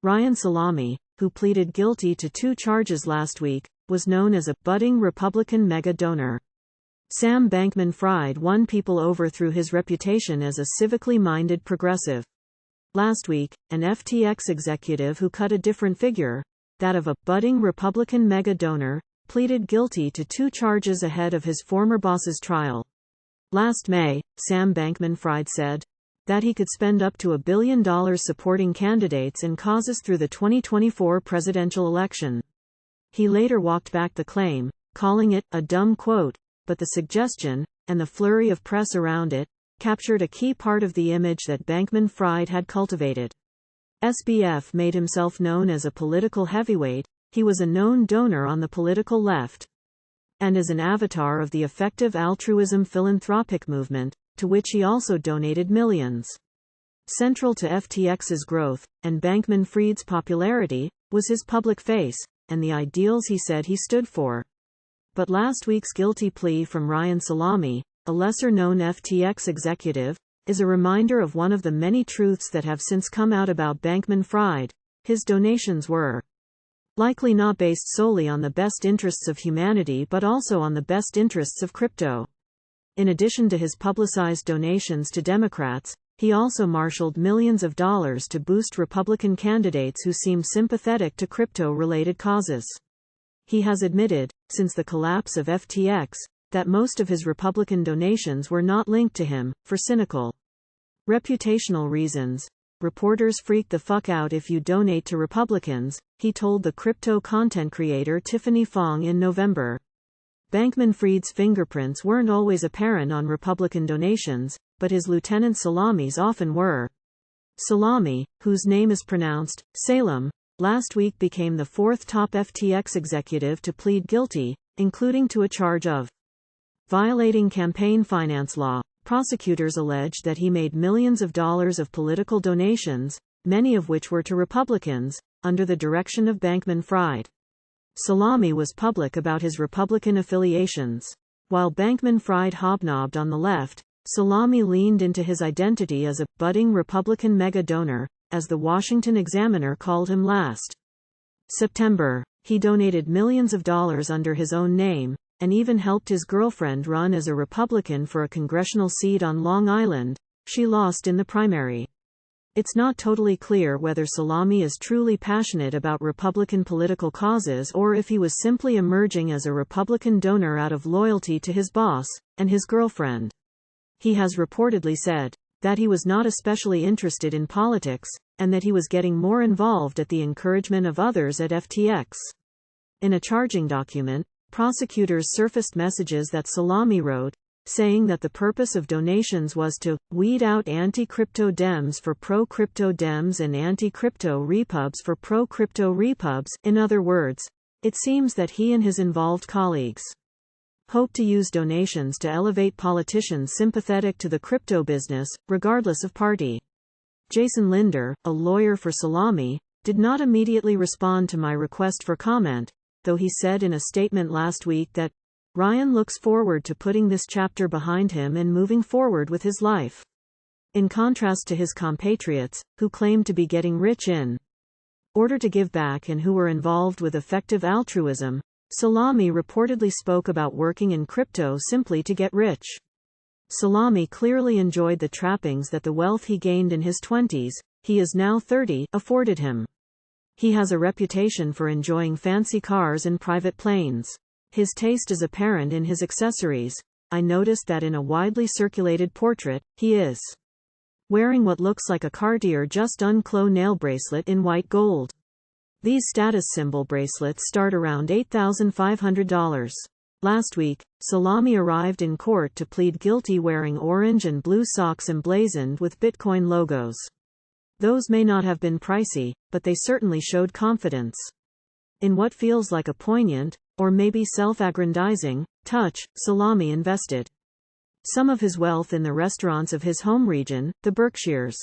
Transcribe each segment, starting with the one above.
Ryan Salame, who pleaded guilty to 2 charges last week, was known as a budding Republican mega-donor. Sam Bankman-Fried won people over through his reputation as a civically minded progressive. Last week, an FTX executive who cut a different figure, that of a budding Republican mega-donor, pleaded guilty to 2 charges ahead of his former boss's trial. Last May, Sam Bankman-Fried said that he could spend up to $1 billion supporting candidates and causes through the 2024 presidential election. He later walked back the claim, calling it a dumb quote, but the suggestion, and the flurry of press around it, captured a key part of the image that Bankman-Fried had cultivated. SBF made himself known as a political heavyweight. He was a known donor on the political left, and as an avatar of the effective altruism philanthropic movement, to which he also donated millions. Central to FTX's growth, and Bankman-Fried's popularity, was his public face, and the ideals he said he stood for. But last week's guilty plea from Ryan Salame, a lesser-known FTX executive, is a reminder of one of the many truths that have since come out about Bankman-Fried. His donations were likely not based solely on the best interests of humanity but also on the best interests of crypto. In addition to his publicized donations to Democrats, he also marshaled millions of dollars to boost Republican candidates who seemed sympathetic to crypto-related causes. He has admitted, since the collapse of FTX, that most of his Republican donations were not linked to him, for cynical reputational reasons. Reporters freak the fuck out if you donate to Republicans, he told the crypto content creator Tiffany Fong in November. Bankman-Fried's fingerprints weren't always apparent on Republican donations, but his Lieutenant Salame's often were. Salame, whose name is pronounced Salame, last week became the 4th top FTX executive to plead guilty, including to a charge of violating campaign finance law. Prosecutors alleged that he made millions of dollars of political donations, many of which were to Republicans, under the direction of Bankman-Fried. Salame was public about his Republican affiliations. While Bankman-Fried hobnobbed on the left, Salame leaned into his identity as a budding Republican mega-donor, as the Washington Examiner called him last September. He donated millions of dollars under his own name, and even helped his girlfriend run as a Republican for a congressional seat on Long Island. She lost in the primary. It's not totally clear whether Salame is truly passionate about Republican political causes or if he was simply emerging as a Republican donor out of loyalty to his boss and his girlfriend. He has reportedly said that he was not especially interested in politics, and that he was getting more involved at the encouragement of others at FTX. In a charging document, prosecutors surfaced messages that Salame wrote, saying that the purpose of donations was to weed out anti-crypto Dems for pro-crypto Dems and anti-crypto repubs for pro-crypto repubs. In other words, it seems that he and his involved colleagues hope to use donations to elevate politicians sympathetic to the crypto business, regardless of party. Jason Linder, a lawyer for Salame, did not immediately respond to my request for comment, though he said in a statement last week that Ryan looks forward to putting this chapter behind him and moving forward with his life. In contrast to his compatriots, who claimed to be getting rich in order to give back and who were involved with effective altruism, Salame reportedly spoke about working in crypto simply to get rich. Salame clearly enjoyed the trappings that the wealth he gained in his 20s, he is now 30, afforded him. He has a reputation for enjoying fancy cars and private planes. His taste is apparent in his accessories. I noticed that in a widely circulated portrait, he is wearing what looks like a Cartier Juste Clou nail bracelet in white gold. These status symbol bracelets start around $8,500. Last week, Salame arrived in court to plead guilty wearing orange and blue socks emblazoned with Bitcoin logos. Those may not have been pricey, but they certainly showed confidence. In what feels like a poignant, or maybe self-aggrandizing, touch, Salame invested some of his wealth in the restaurants of his home region, the Berkshires.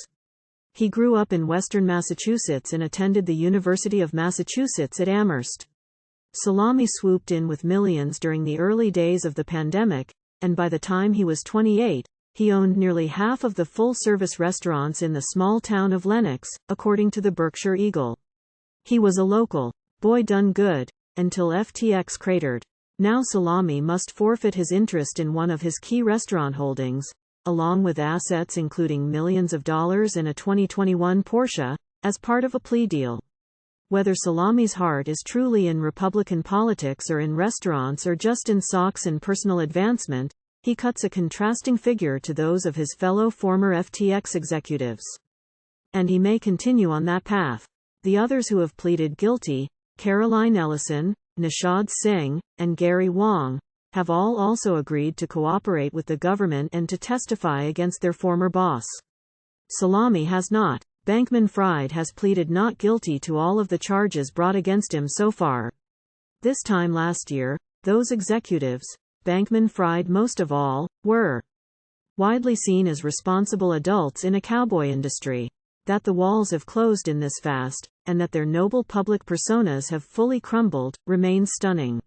He grew up in western Massachusetts and attended the University of Massachusetts at Amherst. Salame swooped in with millions during the early days of the pandemic, and by the time he was 28, he owned nearly half of the full-service restaurants in the small town of Lenox, according to the Berkshire Eagle. He was a local boy done good, until FTX cratered. Now Salame must forfeit his interest in one of his key restaurant holdings, along with assets including millions of dollars and a 2021 Porsche, as part of a plea deal. Whether Salame's heart is truly in Republican politics or in restaurants or just in socks and personal advancement, he cuts a contrasting figure to those of his fellow former FTX executives. And he may continue on that path. The others who have pleaded guilty, Caroline Ellison, Nishad Singh, and Gary Wong, have all also agreed to cooperate with the government and to testify against their former boss. Salame has not. Bankman-Fried has pleaded not guilty to all of the charges brought against him so far. This time last year, those executives, Bankman-Fried most of all, were widely seen as responsible adults in a cowboy industry. That the walls have closed in this fast, and that their noble public personas have fully crumbled, remains stunning.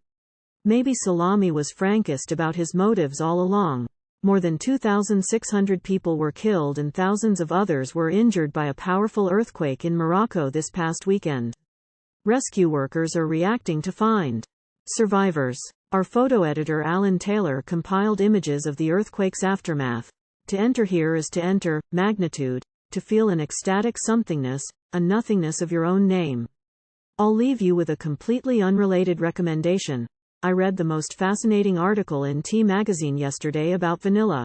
Maybe Salame was frankest about his motives all along. More than 2,600 people were killed and thousands of others were injured by a powerful earthquake in Morocco this past weekend. Rescue workers are reacting to find survivors. Our photo editor Alan Taylor compiled images of the earthquake's aftermath. To enter here is to enter magnitude, to feel an ecstatic somethingness, a nothingness of your own name. I'll leave you with a completely unrelated recommendation. I read the most fascinating article in Tea magazine yesterday about vanilla.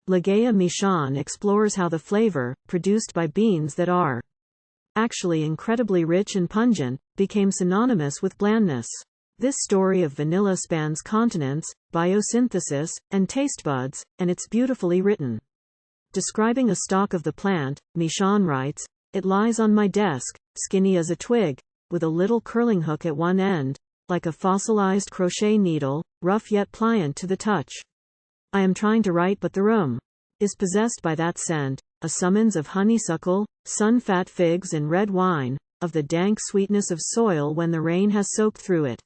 Legea Michon explores how the flavor, produced by beans that are actually incredibly rich and pungent, became synonymous with blandness. This story of vanilla spans continents, biosynthesis, and taste buds, and it's beautifully written. Describing a stalk of the plant, Michon writes, "It lies on my desk, skinny as a twig, with a little curling hook at one end, like a fossilized crochet needle, rough yet pliant to the touch. I am trying to write but the room is possessed by that scent, a summons of honeysuckle, sun-fat figs and red wine, of the dank sweetness of soil when the rain has soaked through it.